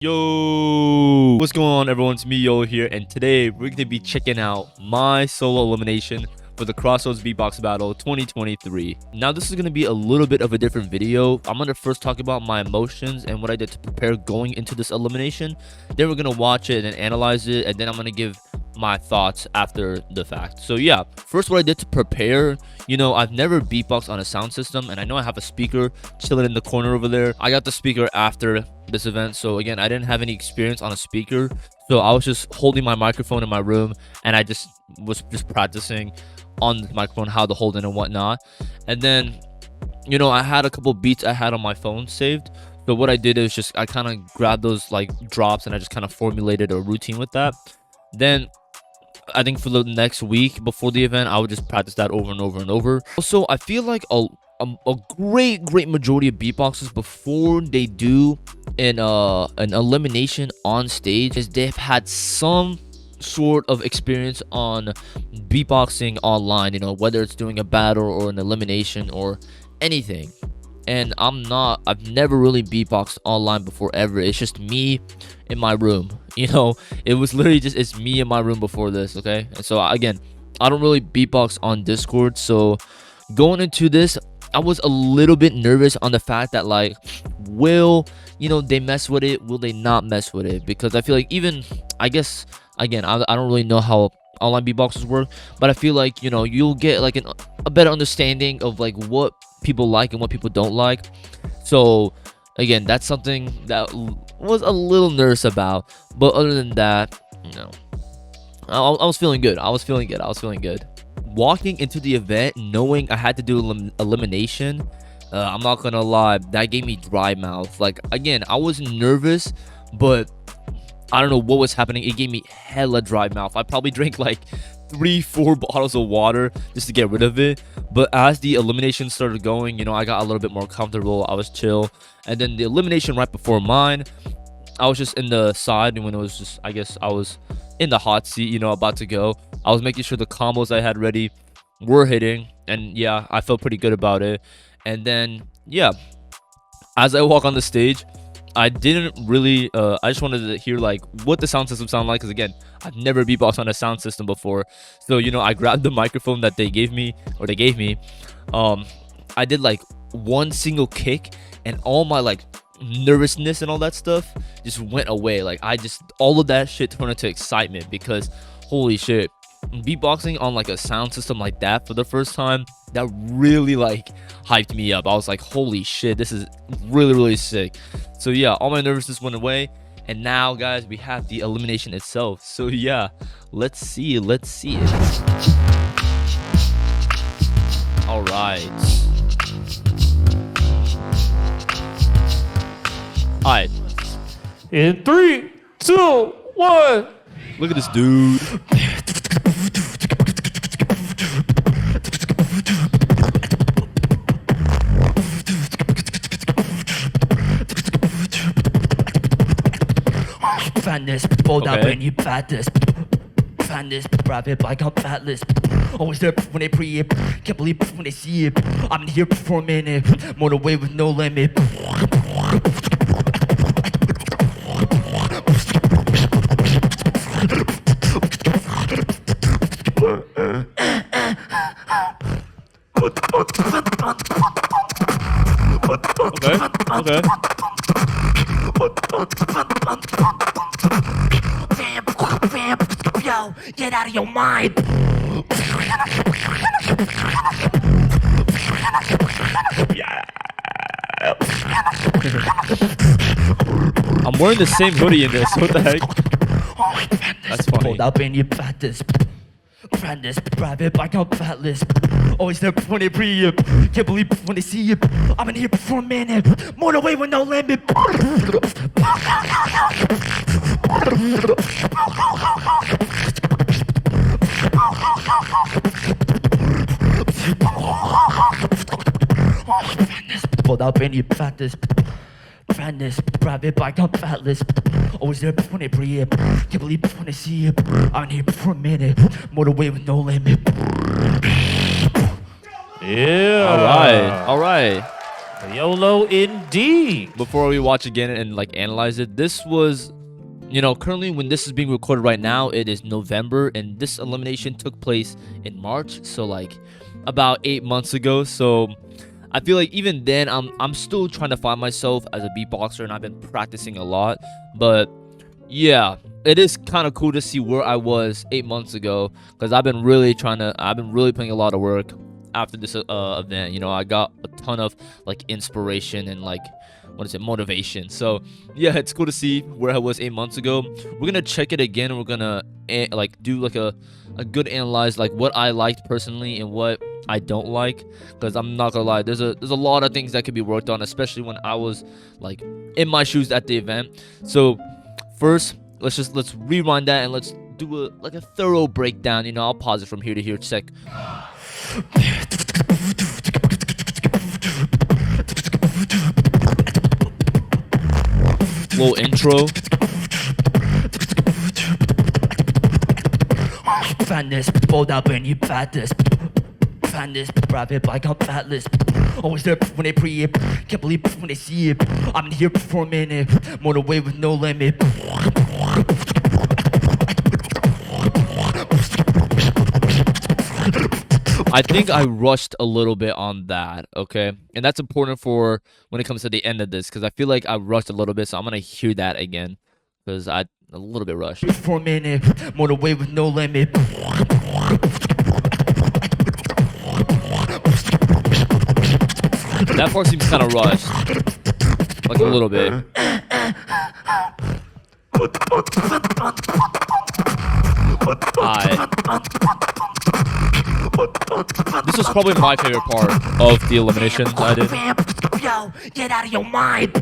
Yo, what's going on, everyone? It's me, YOLOW here, and today we're going to be checking out my solo elimination for the Crossroads Beatbox Battle 2023. Now, this is going to be a little bit of a different video. I'm going to first talk about my emotions and what I did to prepare going into this elimination. Then we're going to watch it and analyze it, and then I'm going to give my thoughts after the fact. So yeah, first what I did to prepare, I've never beatboxed on a sound system, and I know I have a speaker chilling in the corner over there. I got the speaker after this event, so again, I didn't have any experience on a speaker, so I was just holding my microphone in my room, and I was practicing on the microphone how to hold it and whatnot. And then I had a couple beats I had on my phone saved, so what I did is I kind of grabbed those like drops and I just kind of formulated a routine with that. Then I think for the next week before the event, I would just practice that over and over and over. Also, I feel like a great majority of beatboxers, before they do an elimination on stage, is they've had some sort of experience on beatboxing online, whether it's doing a battle or an elimination or anything. And I've never really beatboxed online before ever. It's just me in my room, it was literally it's me in my room before this, okay? And so again, I don't really beatbox on Discord, so going into this, I was a little bit nervous on the fact that, like, will they mess with it, will they not mess with it? Because I feel like, even, I guess, again, I don't really know how online beatboxers work, but I feel like you'll get like a better understanding of like what people like and what people don't like. So again, that's something that was a little nervous about, but other than that, I was feeling good. I was feeling good. Walking into the event knowing I had to do elimination, I'm not gonna lie, that gave me dry mouth. Like, again, I was nervous, but I don't know what was happening. It gave me hella dry mouth. I probably drank like 3-4 bottles of water just to get rid of it. But as the elimination started going, I got a little bit more comfortable. I was chill. And then the elimination right before mine, I was just in the side, and when it was just, I guess I was in the hot seat, about to go. I was making sure the combos I had ready were hitting, and yeah, I felt pretty good about it. And then yeah, as I walk on the stage, I didn't really I just wanted to hear like what the sound system sound like, because again, I've never beatboxed on a sound system before. So I grabbed the microphone that they gave me. I did like one single kick, and all my like nervousness and all that stuff just went away. Like, all of that shit turned into excitement, because holy shit, beatboxing on like a sound system like that for the first time, that really like hyped me up. I was like, holy shit, this is really sick. So yeah, all my nervousness went away, and now guys, we have the elimination itself. So yeah, let's see it. All right. In 3, 2, 1. Look at this dude. Fatness, bold out when you fatness. Fatness, private like I'm fatless. Always there when they pre it, can't believe when they see it. I'm here for a minute, motorway with no limit. Okay. Yo, get out of your mind. I'm wearing the same hoodie in this. What the heck? That's funny. Hold up in your fatness. Fatness, private like I'm fatless. Always there when they pre it, can't believe when they see it. I'm in here for a minute, motorway with no limit. Hold up in your fatness. Fatness, private like I'm fatless. Always there when they pre it, can't believe when they see it. I'm in here for a minute, motorway with no limit. Yeah. All right. YOLO indeed. Before we watch again and like analyze it, this was, you know, currently when this is being recorded right now, it is November, and this elimination took place in March, so like about 8 months ago. So I feel like even then I'm still trying to find myself as a beatboxer, and I've been practicing a lot. But yeah, it is kind of cool to see where I was 8 months ago, because I've been really putting a lot of work after this event. You know, I got a ton of like inspiration and like, what is it, motivation. So yeah, it's cool to see where I was 8 months ago. We're gonna check it again, and we're gonna like do like a good analyze, like what I liked personally and what I don't like, because I'm not gonna lie, there's a lot of things that could be worked on, especially when I was like in my shoes at the event. So first, let's rewind that and let's do a thorough breakdown. You know, I'll pause it from here to here. Check. Little intro. Fatness, fold up and you fat this. Fatness, private like I'm fatless. Always there when they pre it. Can't believe when they see it. I'm here for a minute. Motorway with no limit. I think I rushed a little bit on that, okay? And that's important for when it comes to the end of this, because I feel like I rushed a little bit, so I'm gonna hear that again, because I a little bit rushed. For a minute. Motorway with no limit. That part seems kind of rushed, like a little bit. This was probably my favorite part of the eliminations I did. Yo, get out of your mind.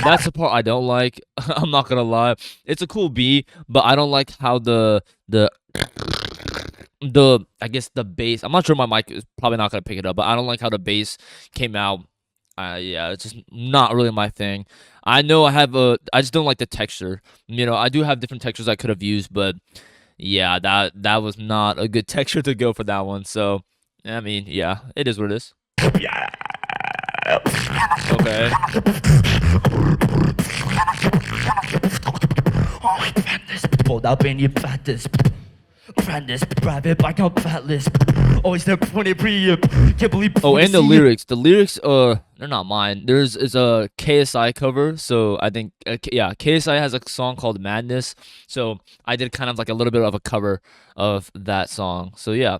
That's the part I don't like. I'm not gonna lie. It's a cool beat, but I don't like how the I guess the bass. I'm not sure, my mic is probably not gonna pick it up, but I don't like how the bass came out. Yeah, it's just not really my thing. I know I just don't like the texture. You know, I do have different textures I could have used, but yeah, that was not a good texture to go for that one. So, I mean, yeah, it is what it is. Okay. Fold up and you fat this. Fatness, private like I'm fatless. Always there when they pre it. Can't believe. Oh, and the lyrics. The lyrics, they're not mine. There's a KSI cover, so I think yeah, KSI has a song called Madness. So I did kind of like a little bit of a cover of that song. So yeah.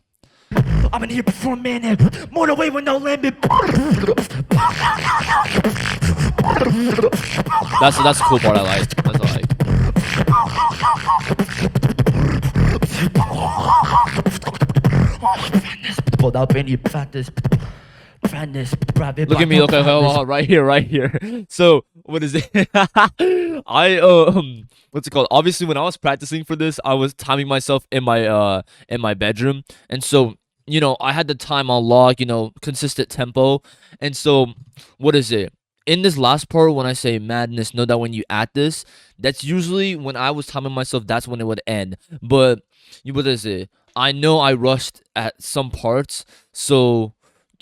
I'm in here for a minute. Motorway with no limit. That's the cool part I like. That's what I like. Pulled up and you practice. Look at me. Okay, hold on, right here. So what is it? I what's it called? Obviously, when I was practicing for this, I was timing myself in my bedroom, and so, you know, I had the time on lock, you know, consistent tempo. And so, what is it? In this last part, when I say madness, know that when you add this, that's usually when I was timing myself, that's when it would end. But, what is it? I know I rushed at some parts, so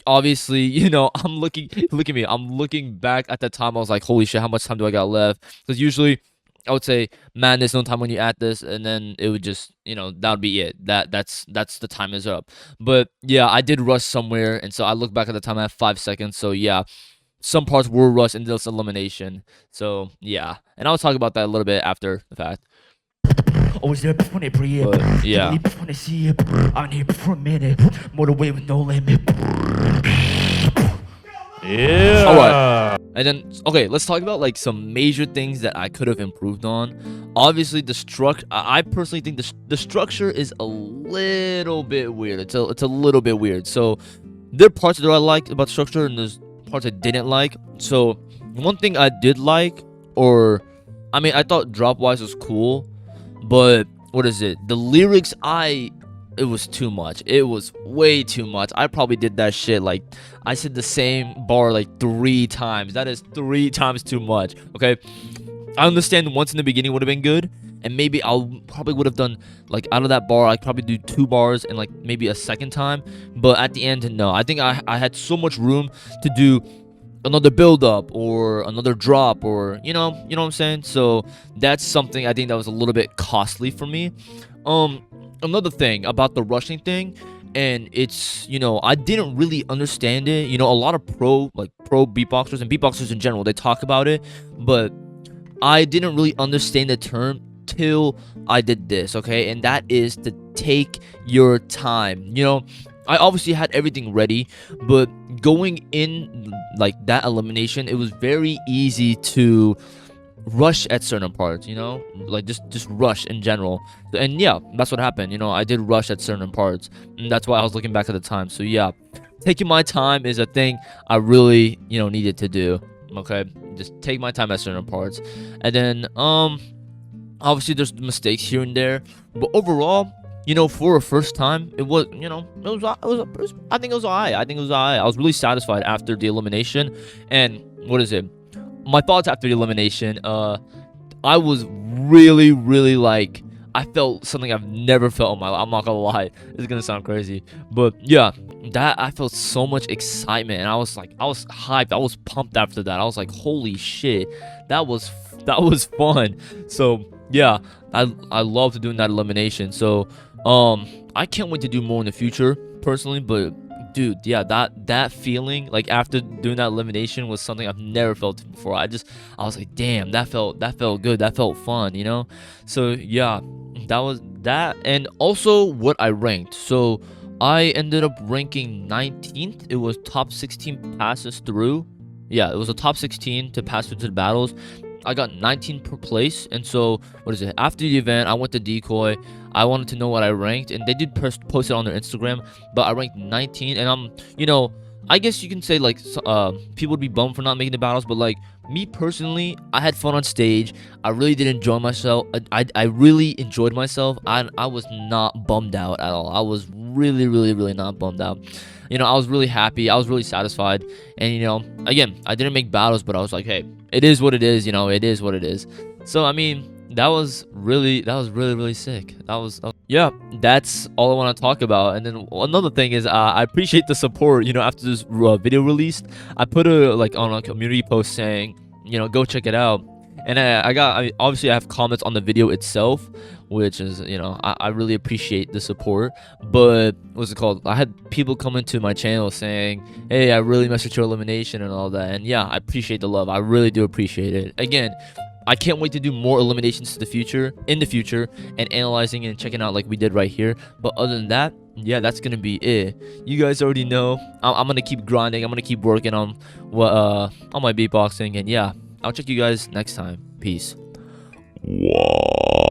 obviously, you know, look at me. I'm looking back at the time. I was like, holy shit, how much time do I got left? Because usually I would say madness, no time when you add this, and then it would just, you know, that would be it. That's the time is up. But yeah, I did rush somewhere, and so I look back at the time, I have 5 seconds. So yeah, some parts were rushed in this elimination. So yeah, and I'll talk about that a little bit after the fact. Always there when they pre it. But yeah. When they see it. I'm here for a minute. Motorway with no limit. Yeah. All right. And then, okay, let's talk about like some major things that I could have improved on. Obviously, the structure. I personally think the structure is a little bit weird. It's a little bit weird. So there are parts that I liked about the structure, and there's parts I didn't like. So one thing I did like, or I mean, I thought drop wise was cool, but what is it? The lyrics, it was too much. It was way too much. I probably did that shit like, I said the same bar like 3 times. That is 3 times too much. Okay, I understand once in the beginning would have been good, and maybe I'll probably would have done like out of that bar I probably do 2 bars and like maybe a second time, but at the end no, I think I had so much room to do another build up or another drop, or you know what I'm saying. So that's something I think that was a little bit costly for me. Another thing about the rushing thing, and it's, I didn't really understand it. A lot of pro beatboxers and beatboxers in general, they talk about it, but I didn't really understand the term till I did this, okay? And that is to take your time. I obviously had everything ready, but going in like that elimination, it was very easy to rush at certain parts, like just rush in general. And yeah, that's what happened. I did rush at certain parts, and that's why I was looking back at the time. So yeah, taking my time is a thing I really needed to do. Okay, just take my time at certain parts. And then obviously there's mistakes here and there, but overall, for a first time, it was, I think it was alright. I was really satisfied after the elimination. And what is it? My thoughts after the elimination, I was really, really like, I felt something I've never felt in my life. I'm not gonna lie, it's gonna sound crazy, but yeah, that I felt so much excitement, and I was hyped, I was pumped after that. I was like, holy shit, that was fun. So yeah, I loved doing that elimination. So I can't wait to do more in the future personally, but dude, yeah, that feeling like after doing that elimination was something I've never felt before. I was like, damn, that felt good, that felt fun. So yeah, that was that. And also what I ranked, so I ended up ranking 19th. It was top 16 passes through. Yeah, it was a top 16 to pass through to the battles. I got 19th per place. And so what is it, after the event I went to Decoy. I wanted to know what I ranked, and they did post it on their Instagram, but I ranked 19. And I'm I guess you can say like people would be bummed for not making the battles, but like me personally, I had fun on stage. I really did enjoy myself. I really enjoyed myself. I was not bummed out at all. I was really, really, really not bummed out. I was really happy. I was really satisfied. And again, I didn't make battles, but I was like, hey, it is what it is. It is what it is. So I mean, that was really, really sick. Yeah, that's all I want to talk about. And then another thing is, I appreciate the support. After this video released, I put on a community post saying, go check it out. And obviously I have comments on the video itself, which is, I really appreciate the support. But what's it called? I had people come into my channel saying, hey, I really messed with your elimination and all that. And yeah, I appreciate the love. I really do appreciate it. Again, I can't wait to do more eliminations in the future, and analyzing and checking out like we did right here. But other than that, yeah, that's gonna be it. You guys already know I'm gonna keep grinding. I'm gonna keep working on my beatboxing, and yeah, I'll check you guys next time. Peace. Wow.